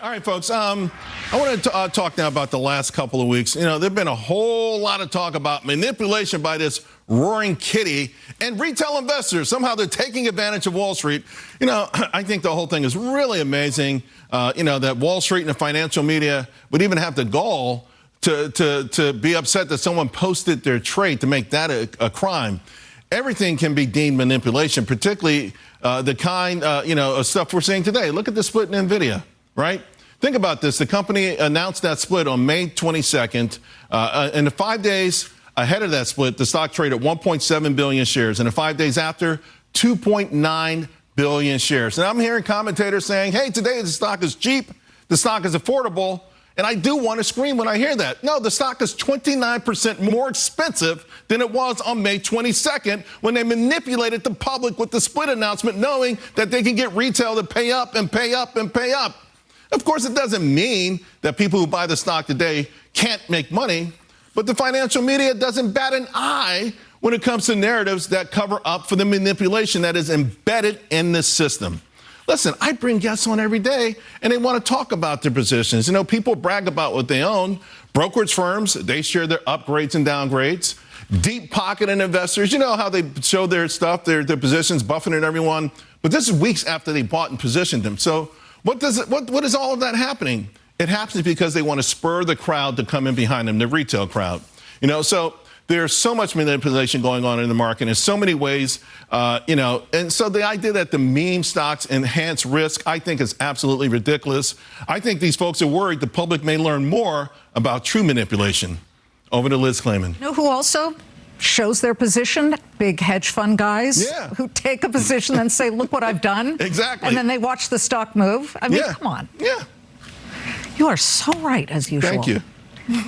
All right, folks. I want to talk now about the last couple of weeks. You know, there's been a whole lot of talk about manipulation by this roaring kitty and retail investors. Somehow they're taking advantage of Wall Street. You know, I think the whole thing is really amazing, you know, that Wall Street and the financial media would even have the gall to be upset that someone posted their trade to make that a crime. Everything can be deemed manipulation, particularly the kind, you know, of stuff we're seeing today. Look at the split in NVIDIA, right? Think about this. The company announced that split on May 22nd. In the 5 days ahead of that split, the stock traded 1.7 billion shares. And the 5 days after, 2.9 billion shares. And I'm hearing commentators saying, hey, today the stock is cheap, the stock is affordable. And I do want to scream when I hear that. No, the stock is 29% more expensive than it was on May 22nd when they manipulated the public with the split announcement, knowing that they can get retail to pay up and pay up and pay up. Of course, it doesn't mean that people who buy the stock today can't make money, but the financial media doesn't bat an eye when it comes to narratives that cover up for the manipulation that is embedded in this system. Listen, I bring guests on every day, and they want to talk about their positions. You know, people brag about what they own. Brokerage firms, they share their upgrades and downgrades. Deep-pocketed investors, you know how they show their stuff, their positions, buffeting everyone. But this is weeks after they bought and positioned them. So what is all of that happening? It happens because they want to spur the crowd to come in behind them, the retail crowd. You know, so there's so much manipulation going on in the market in so many ways, you know, and so the idea that the meme stocks enhance risk, I think is absolutely ridiculous. I think these folks are worried the public may learn more about true manipulation. Over to Liz Clayman. You know who also shows their position? Big hedge fund guys who take a position and say, look what I've done. Exactly. And then they watch the stock move. I mean, come on. Yeah. You are so right, as usual. Thank you.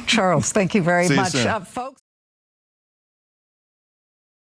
Charles, thank you very See you much. soon. Folks.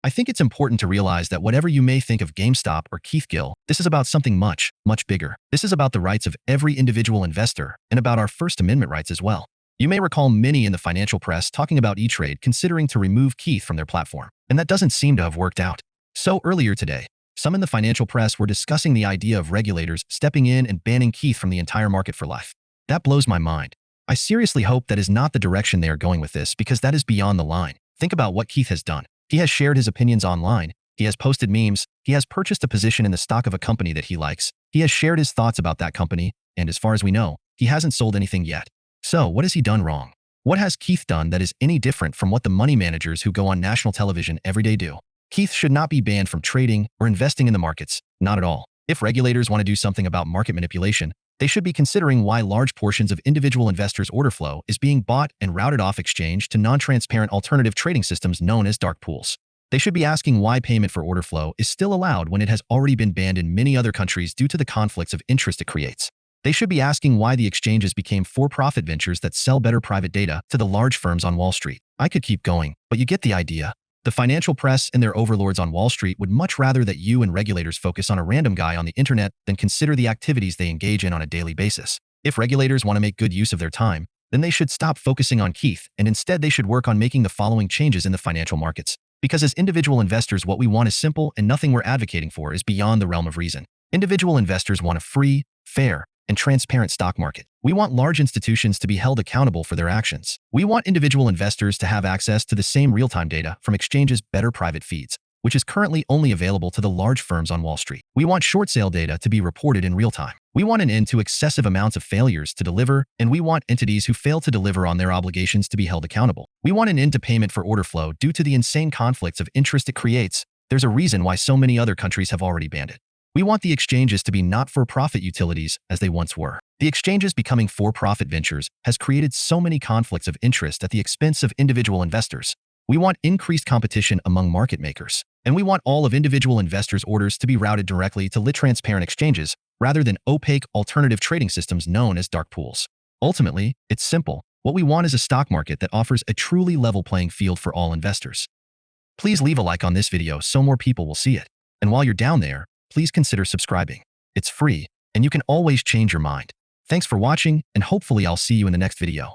I think it's important to realize that whatever you may think of GameStop or Keith Gill, this is about something much, much bigger. This is about the rights of every individual investor and about our First Amendment rights as well. You may recall many in the financial press talking about E-Trade considering to remove Keith from their platform, and that doesn't seem to have worked out. So earlier today, some in the financial press were discussing the idea of regulators stepping in and banning Keith from the entire market for life. That blows my mind. I seriously hope that is not the direction they are going with this, because that is beyond the line. Think about what Keith has done. He has shared his opinions online. He has posted memes. He has purchased a position in the stock of a company that he likes. He has shared his thoughts about that company. And as far as we know, he hasn't sold anything yet. So what has he done wrong? What has Keith done that is any different from what the money managers who go on national television every day do? Keith should not be banned from trading or investing in the markets. Not at all. If regulators want to do something about market manipulation, they should be considering why large portions of individual investors' order flow is being bought and routed off exchange to non-transparent alternative trading systems known as dark pools. They should be asking why payment for order flow is still allowed when it has already been banned in many other countries due to the conflicts of interest it creates. They should be asking why the exchanges became for-profit ventures that sell better private data to the large firms on Wall Street. I could keep going, but you get the idea. The financial press and their overlords on Wall Street would much rather that you and regulators focus on a random guy on the internet than consider the activities they engage in on a daily basis. If regulators want to make good use of their time, then they should stop focusing on Keith, and instead they should work on making the following changes in the financial markets. Because as individual investors, what we want is simple, and nothing we're advocating for is beyond the realm of reason. Individual investors want a free, fair, and transparent stock market. We want large institutions to be held accountable for their actions. We want individual investors to have access to the same real-time data from exchanges' better private feeds, which is currently only available to the large firms on Wall Street. We want short sale data to be reported in real time. We want an end to excessive amounts of failures to deliver, and we want entities who fail to deliver on their obligations to be held accountable. We want an end to payment for order flow due to the insane conflicts of interest it creates. There's a reason why so many other countries have already banned it. We want the exchanges to be not-for-profit utilities as they once were. The exchanges becoming for-profit ventures has created so many conflicts of interest at the expense of individual investors. We want increased competition among market makers. And we want all of individual investors' orders to be routed directly to lit transparent exchanges rather than opaque alternative trading systems known as dark pools. Ultimately, it's simple. What we want is a stock market that offers a truly level playing field for all investors. Please leave a like on this video so more people will see it. And while you're down there, please consider subscribing. It's free, and you can always change your mind. Thanks for watching, and hopefully I'll see you in the next video.